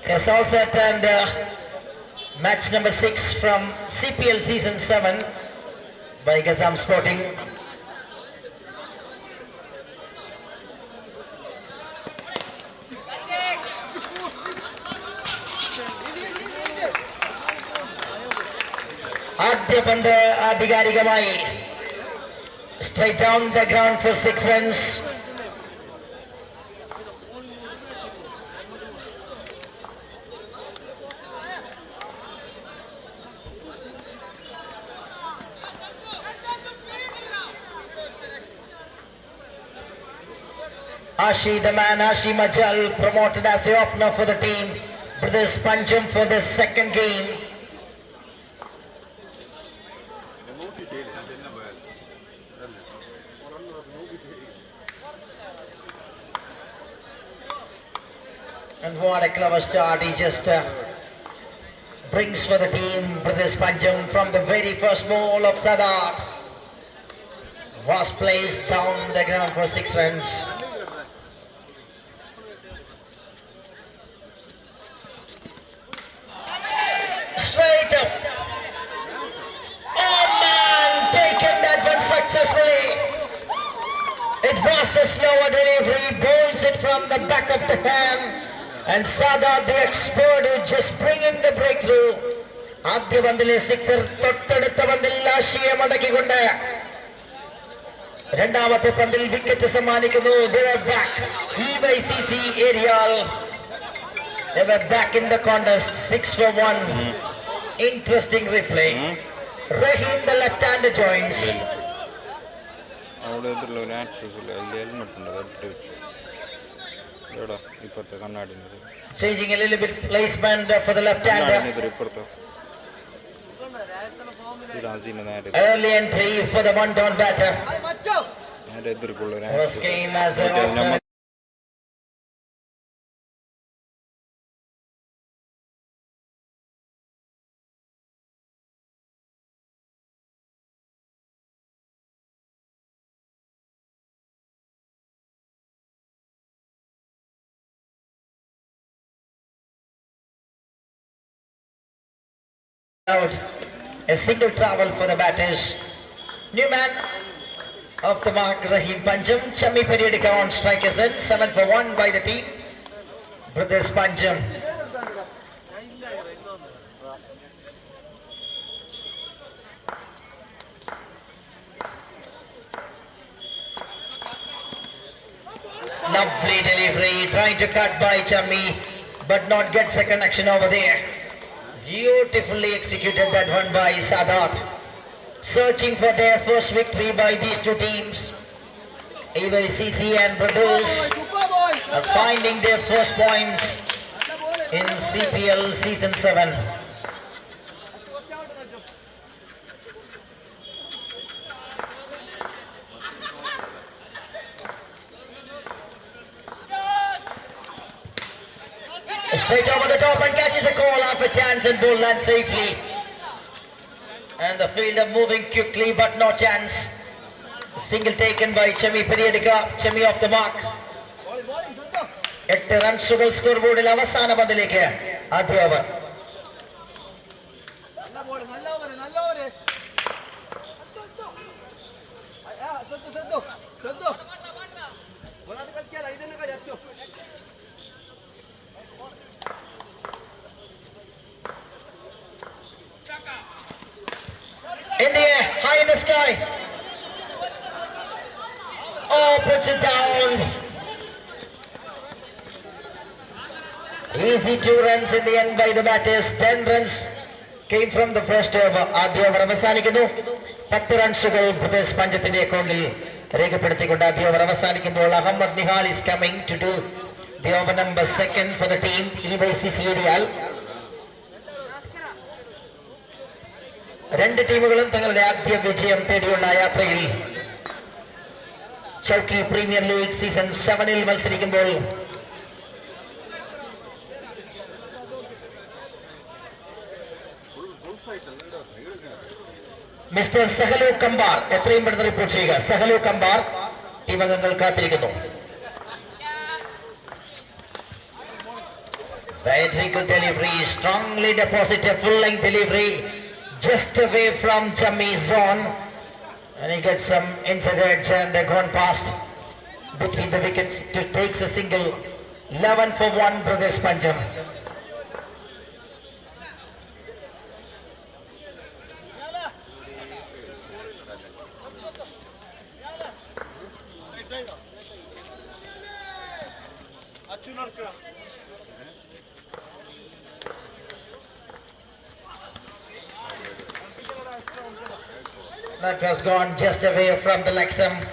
Yes, all set and match number 6 from CPL Season 7 by Gazam Sporting. ആദ്യ പന്ത് ആധികാരികമായി straight down the ground for 6 runs. Ashi, the man Ashi Majal, promoted as the opener for the team. Brothers Panjam for the second game. And what a clever start he just brings for the team. Brothers Panjam from the very first ball of Sadat was placed down the ground for 6 runs. Straight up. Oh man, taken that one successfully. It was a slower delivery, bowls it from the back of the hand. And Sadat, the expert, is just bringing the breakthrough. ആദ്യ പന്തിലെ sixer തൊട്ടടുത്ത പന്തിൽ ആശിയെ മടക്കിക്കൊണ്ട് രണ്ടാമത്തെ പന്തിൽ wicket സമ്മാനിക്കുന്നു. They were back. EYCC Aerial. They were back in the contest. 6 for 1. Interesting replay. Rahim, the left-hander, joins. Changing a little bit placement for the left-hander. Early entry for the one-down batter. First game as an opener. Out a single travel for the batters. New man of the mark, Rahim Panjam. Chami Periodica on strikers in 7 for 1 by the team. Brothers Panjam. Lovely delivery, trying to cut by Chami, but not gets a connection over there. Beautifully executed that one by Sadat. Searching for their first victory by these two teams. EYCC and Brothers are finding their first points in CPL Season 7. Straight over the top and catches a call off a chance and ball lands safely. And the fielder moving quickly but no chance. Single taken by Chami Periodica. Chami off the mark. 8 റൺസുകൾ score ബോർഡിൽ അവസാന പന്തിലേക്ക് ആദ്യ over. In the air, high in the sky. Oh, puts it down. Easy 2 runs in the end by the batters. 10 runs came from the first over. ആദ്യ over അവസാനിക്കുന്നു. 10 റൺസുകൾ brothers പഞ്ചത്തിന്റെ അക്കൗണ്ടിൽ രേഖപ്പെടുത്തിക്കൊണ്ട് ആദ്യ over അവസാനിക്കുമ്പോൾ Ahmed Nihal is coming to do the over number 2 for the team. EYCC Aerial. രണ്ട് ടീമുകളും തങ്ങളുടെ ആദ്യ വിജയം തേടിയുള്ള യാത്രയിൽ ചൗക്കി പ്രീമിയർ ലീഗ് സീസൺ 7 മത്സരിക്കുമ്പോൾ മിസ്റ്റർ സഹലു കമ്പാർ എത്രയും പെട്ടെന്ന് റിപ്പോർട്ട് ചെയ്യുക. സഹലു കമ്പാർ ടീമംഗങ്ങൾ കാത്തിരിക്കുന്നു. Very good delivery, strongly deposited full length delivery, just away from Chami's zone. And he gets some inside edge and they're gone past between the wicket to takes a single. 11 for 1, Brothers Panjam. That was gone just away from the leg stump.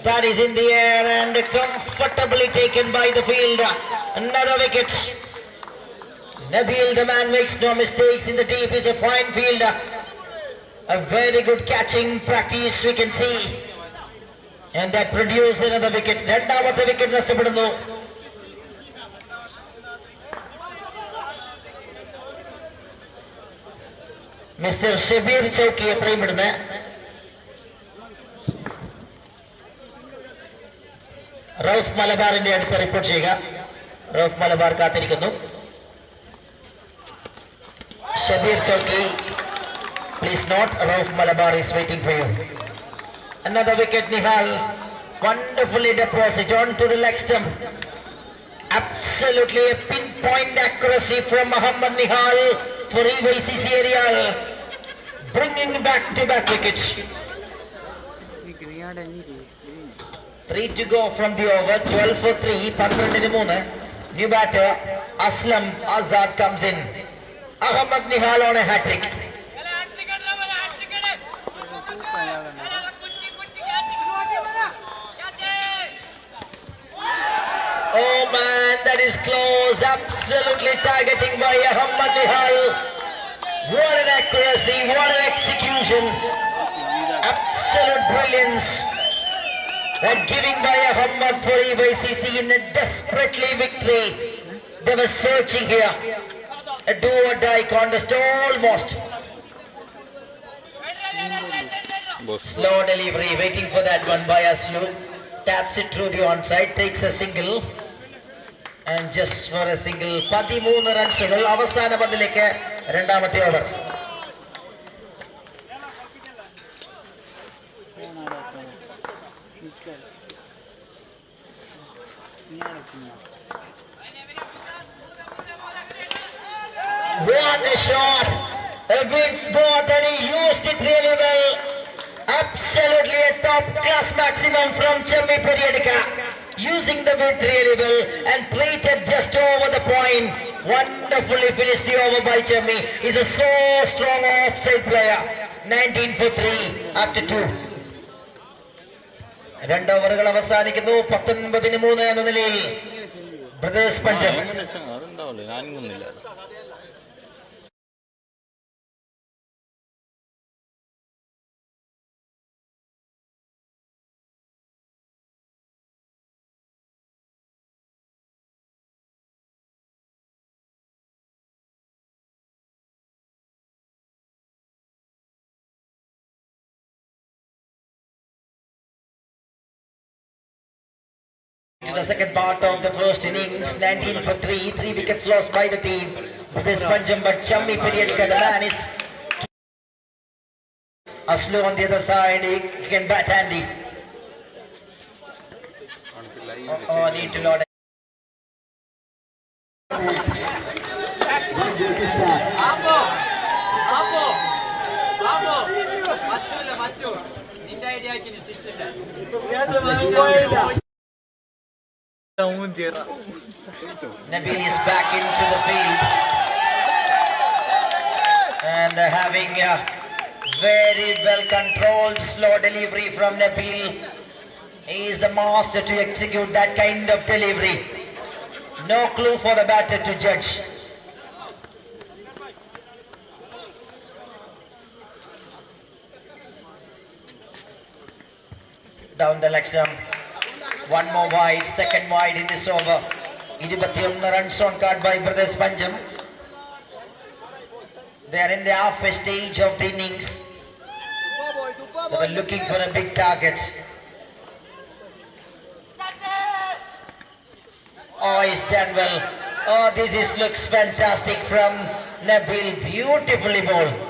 That is in the air and comfortably taken by the fielder. Another wicket. Nabil, the man, makes no mistakes in the deep. Is a fine fielder. A very good catching practice we can see. And that produced another wicket. രണ്ടാമത്തെ wicket നഷ്ടപ്പെടുന്നു. Mister Shabeer ചൗക്കി എത്രയും ഇടുന്നത്. റൌഫ് മലബാറിന്റെ അടുത്ത് report ചെയ്യുക. റൌഫ് മലബാർ കാത്തിരിക്കുന്നു. ഷബീർ ചൗക്കി, please note, Rauf Malabar is waiting for you. Another wicket, Nihal. Wonderfully deposited onto the leg stump. Absolutely a pinpoint accuracy from Muhammad Nihal for EYCC Aerial. Bringing back-to-back wickets. 3 to go from the over. 12 for 3. 12-3. New batter Aslam Azad comes in. Ahmad Nihal on a hat-trick. Oh man, that is close. Absolutely targeting by Ahmad Nihal. What an accuracy, what an execution. Absolute brilliance. That giving by Ahmad for EYCC in a desperately victory. They were searching here. A do or die contest almost. Slow delivery, waiting for that one by Aslu. Taps it through the onside, takes a single. And just for a single, 13 റൺസുകൾ അവസാന പന്തിലേക്ക് രണ്ടാമത്തെ over. What a shot! A big ball and he used it really well. Absolutely a top class maximum from Chammi Periodica. Using the width really well and plated just over the point. Wonderfully finished the over by Chammi. He's a so strong offside player. 19 for 3 after 2. രണ്ട് ഓവറുകൾ അവസാനിക്കുന്നു. 19-3 എന്ന നിലയിൽ brothers Punjab. To the second part of the first innings, 19 for 3, 3 wickets lost by the team. This Panjam, but Chammi Periodica, the man is Aslu on the other side. He can bat handy. Need to load. Nabil is back into the field and having a very well controlled slow delivery from Nabil. He is the master to execute that kind of delivery. No clue for the batter to judge. down the leg stump. One more wide, second wide in this over. 21 runs on card by Brothers Panjam. They are in the halfway stage of the innings. They were looking for a big target. Oh, he's done well. Oh, looks fantastic from Nabil. Beautifully bowled.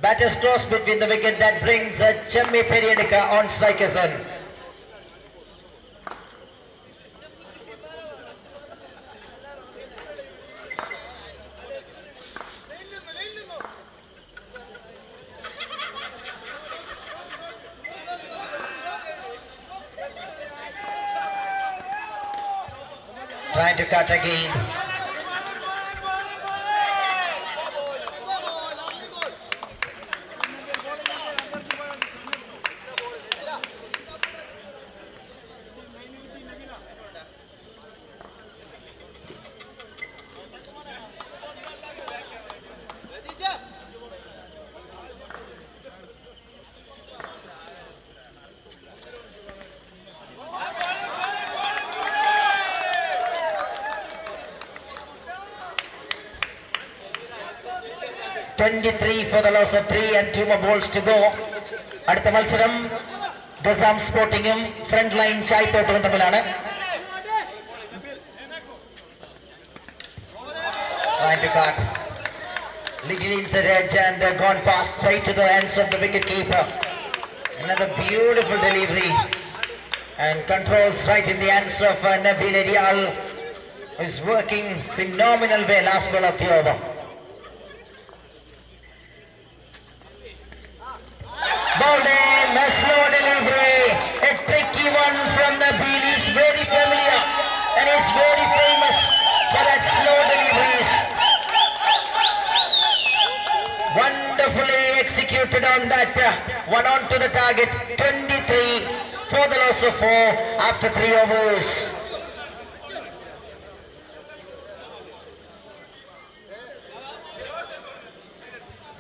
Batters cross between the wicket that brings Chammi Periodica on striker's end. Trying to cut again. .23 for the loss of 3 and 2 more balls to go. അടുത്ത മത്സരം Qassam സ്പോർട്ടിങ്ങും front line ചായ്ത്തോട്ടവും തമ്മിലാണ്. Trying to cut. Little inside edge and gone past straight to the hands of the wicket keeper. Another beautiful delivery and controls right in the hands of Nabil Edial, who is working phenomenal way last ball of the over. Bowled in, a slow delivery, a tricky one from Nabil. He's very familiar and is very famous for that slow deliveries. Wonderfully executed on that one on to the target. 23 for the loss of 4 after 3 overs.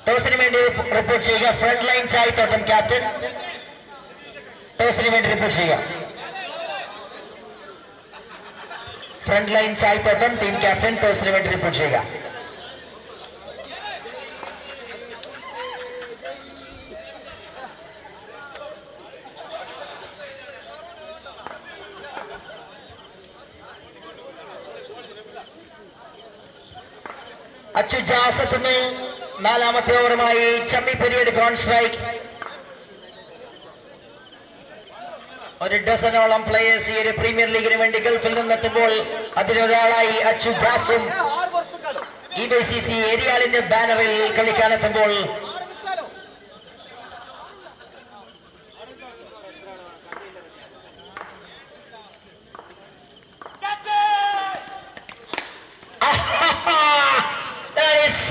ടോസിന് വേണ്ടി report ചെയ്യുക front line ചായ്ത്തോട്ടം captain. ടോസിന് വേണ്ടി report ചെയ്യുക front line ചായ്ത്തോട്ടം team captain. ടോസിന് വേണ്ടി report ചെയ്യുക. Achu jazz എത്തുന്നു. നാലാമത്തെ ഓവറുമായി ചമ്മി പെരിയഡ് on strike. ഒരു ഡസനോളം പ്ലേയേഴ്സ് ഈ ഒരു പ്രീമിയർ ലീഗിന് വേണ്ടി ഗൾഫിൽ നിന്നെത്തുമ്പോൾ അതിലൊരാളായി അച്ചു ജാസും EBCC ഏരിയാലിന്റെ ബാനറിൽ കളിക്കാനെത്തുമ്പോൾ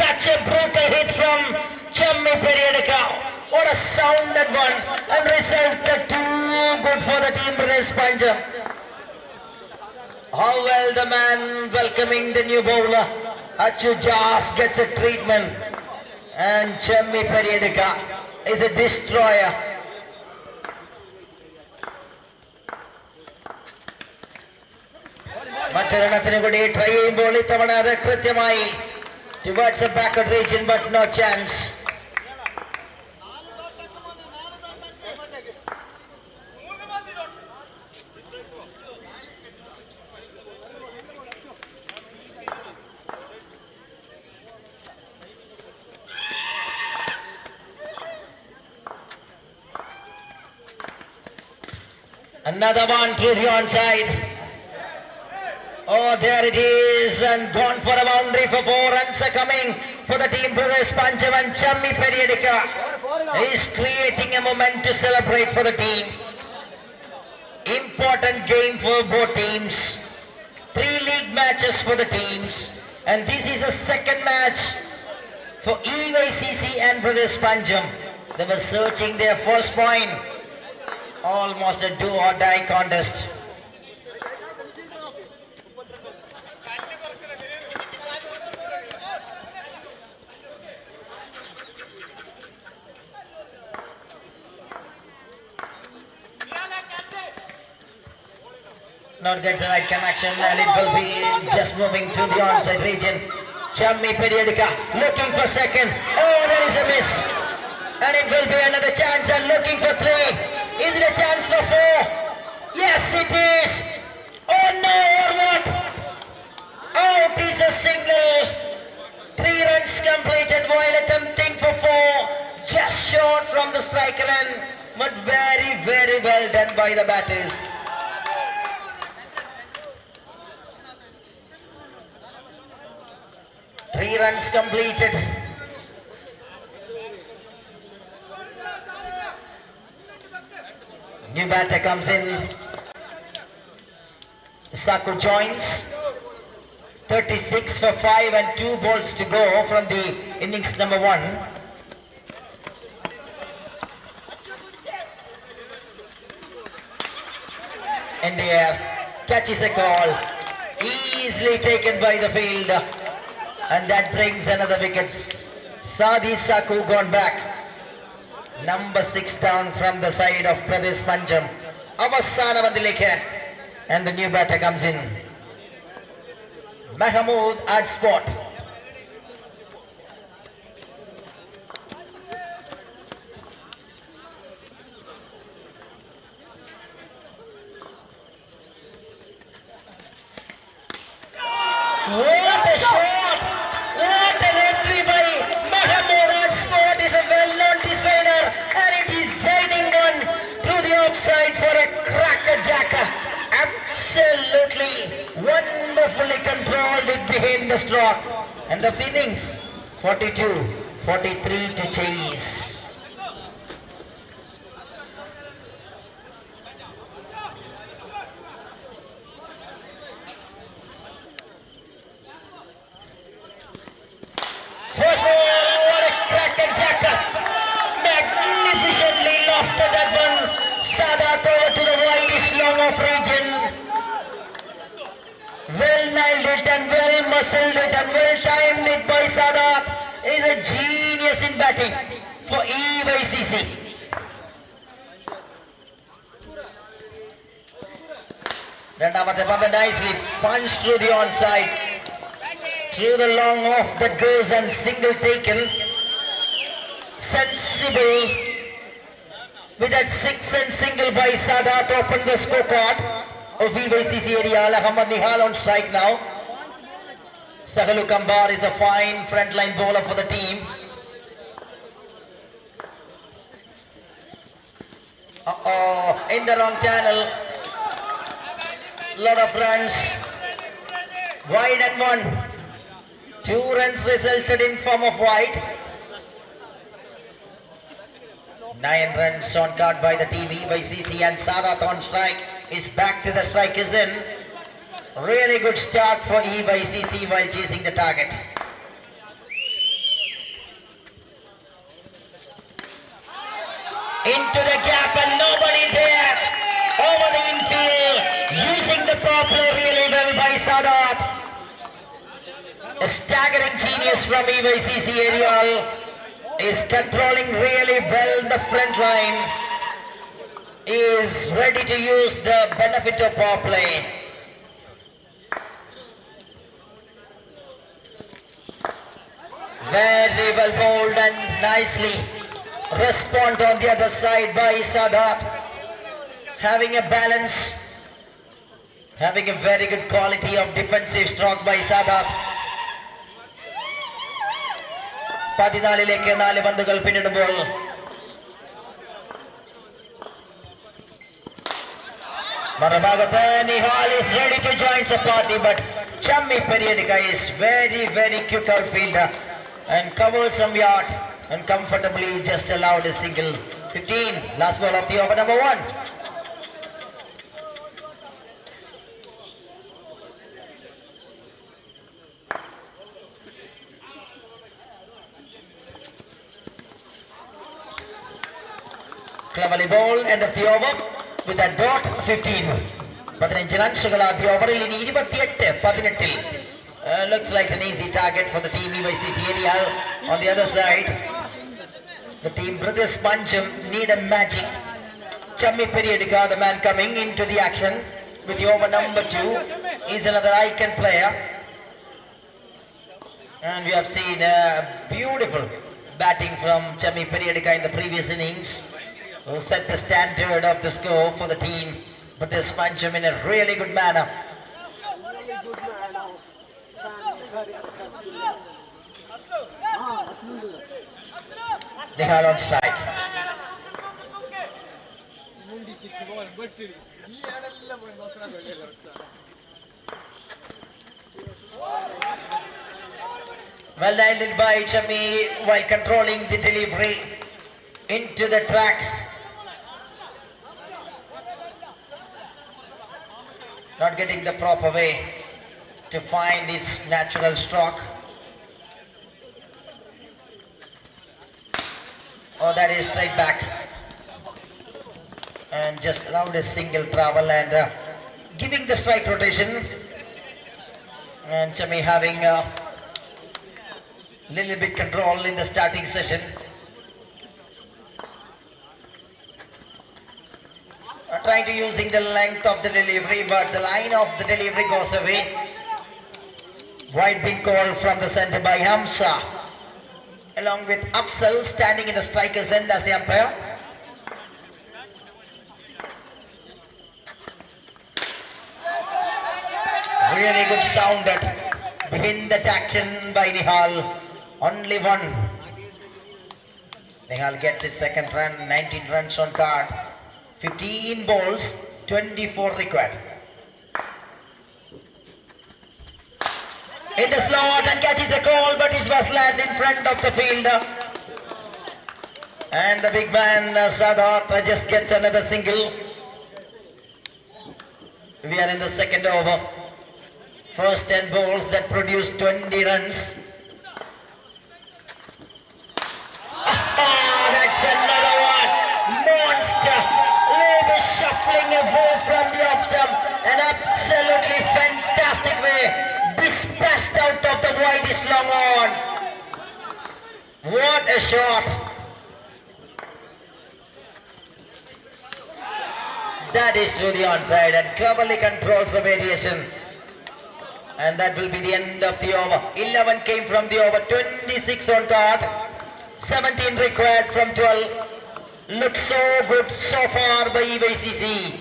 such a brutal hit from Chammi Periodica. What a sounded one, and result too good for the team Brothers Panjam. How well the man welcoming the new bowler. Achu Jas gets a treatment, and Chammi Periodica is a destroyer. മറ്റൊരെണ്ണത്തിന് കൂടി try ചെയ്യുമ്പോൾ ഇത്തവണ അത് കൃത്യമായി towards the backward region, but no chance. Another one through the onside. Oh, there it is, and gone for a boundary for 4 runs are coming for the team Brothers Panjam, and Chammi Periodica is creating a moment to celebrate for the team. Important game for both teams. 3 league matches for the teams, and this is a second match for EYCC and Brothers Panjam. They were searching their first point. Almost a do or die contest. Not gets the right connection, and it will be just moving to the onside region. Chammi Periodica looking for second. Oh, there is a miss. And it will be another chance and looking for three. Is it a chance for four? Yes, it is. Oh no, or what? Oh, it is a single. 3 runs completed while attempting for 4. Just short from the striker end, but very, very well done by the batters. Three runs completed. New batter comes in. Saku joins. 36 for 5 and 2 balls to go from the innings number 1. In the air, catches the call. Easily taken by the field. And that brings another wicket. Sadi Saku gone back. Number 6 down from the side of Pradesh Pancham. Avasana Vandilekhe. And the new batter comes in. Mahmood at spot. What a shot! What an entry by Mahmood at spot. Is a well-known designer, and it is sailing one through the outside for a cracker-jacker. Absolutely wonderfully controlled it behind the stroke. And the innings 42, 43 to chase. First ball, what a cracker-jacker. Magnificently lofted that one. Sadat over to the widest long off region. Well nailed it and well muscled it and well timed it by Sadat. Is a genius in batting for EYCC. Rendamate Panda nicely punched through the onside. Through the long off that goes and single taken. Sensible. With that 6 and single by Sadat opened the scorecard of EYCC area. Ahmad Nihal on strike now. Sahalu Kambar is a fine frontline bowler for the team. In the wrong channel. Lot of runs. Wide and 1. 2 runs resulted in form of wide. 9 runs on card by the team EYCC, and Sadat on strike is back to the strikers in. Really good start for EYCC while chasing the target. Into the gap and nobody there. Over the infield, using the power play really well by Sadat. A staggering genius from EYCC area. Is controlling really well the front line. Is ready to use the benefit of power play. Very well bowled and nicely respond on the other side by Sadat. Having a balance, having a very good quality of defensive stroke by Sadat. 14ലേക്ക് 4 പന്തുകൾ പിന്നിടുമ്പോൾ മറുഭാഗത്ത് Nihal is ready to join the party, but Chammi Periodica is very quick outfielder and covers some yard and comfortably just allowed a single. 15, last ball of the over number 1. Cleverly bowled, end of the over with a dot 15. 15 runs the over in 28-18. Looks like an easy target for the team EYCC area. On the other side, the team Pradesh Pancham need a magic. Chammi Periodica, the man coming into the action with the over number 2 is another icon player. And we have seen beautiful batting from Chami Periodica in the previous innings, who set the standard of the score for the team. But this punch him in a really good manner. Nihal on strike. Well dialed by Chami while controlling the delivery into the track. Not getting the proper way to find its natural stroke. Oh, that is straight back. And just allowed a single travel and giving the strike rotation. And Chami having little bit control in the starting session. Trying to using the length of the delivery, but the line of the delivery goes away. Wide being called from the centre by Hamza, along with Afzal standing in the striker's end as the umpire. Really good sound behind that action by Nihal. Only one. Nihal gets its second run, 19 runs on card. 15 balls, 24 required. In the slot and catches a call, but it was landed in front of the fielder. And the big man Sadat just gets another single. We are in the second over. First 10 balls that produced 20 runs. That's another one. Monster. Labor shuffling a ball from the off stump. An absolutely fantastic way. Dispatched out of the widest long on. What a shot. That is to the onside and cleverly controls the variation. And that will be the end of the over. 11 came from the over, 26 on card, 17 required from 12. Looks so good so far by EYCC.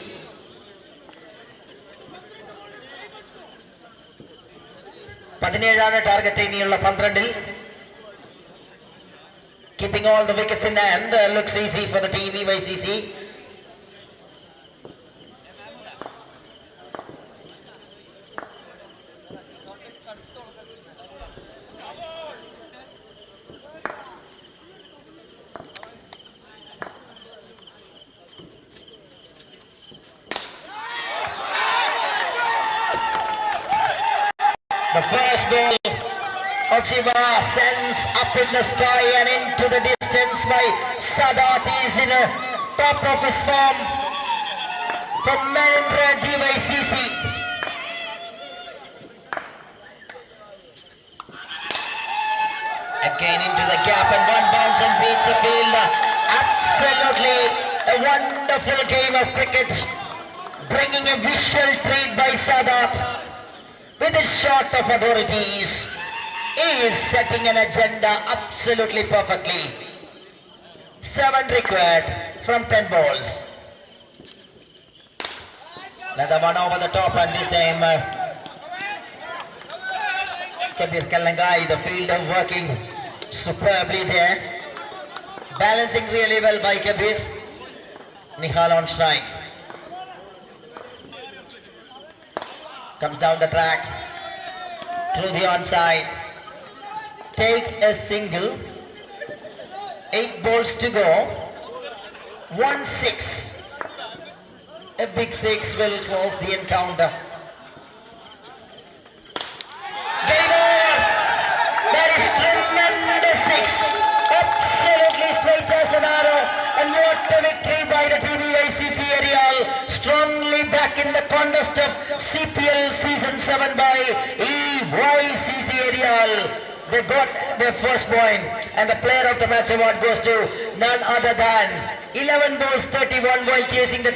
Target in 12. Keeping all the wickets in hand, looks easy for the team EYCC. The first ball of Shiva sends up in the sky and into the distance by Sadat. Is in a top of his form from Mahindra EYCC. Again into the gap and one bounce and beats the field. Absolutely a wonderful game of cricket, bringing a visual treat by Sadat. With his shot of authorities, he is setting an agenda absolutely perfectly. 7 required from 10 balls. Another one over the top, and this time Kabir Kalangai, the fielder, working superbly there. Balancing really well by Kabir. Nihal on strike. Comes down the track, through the onside, takes a single, 8 balls to go, 1-6. A big 6 will close the encounter. Game over! That is tremendous 6. Absolutely straight as an arrow. And what a victory by the team EYCC Aerial. Strongly back in the contest of CPL Season 7 by EYCC Aerial. They got their first point, and the player of the match award goes to none other than 11 balls 31 while chasing the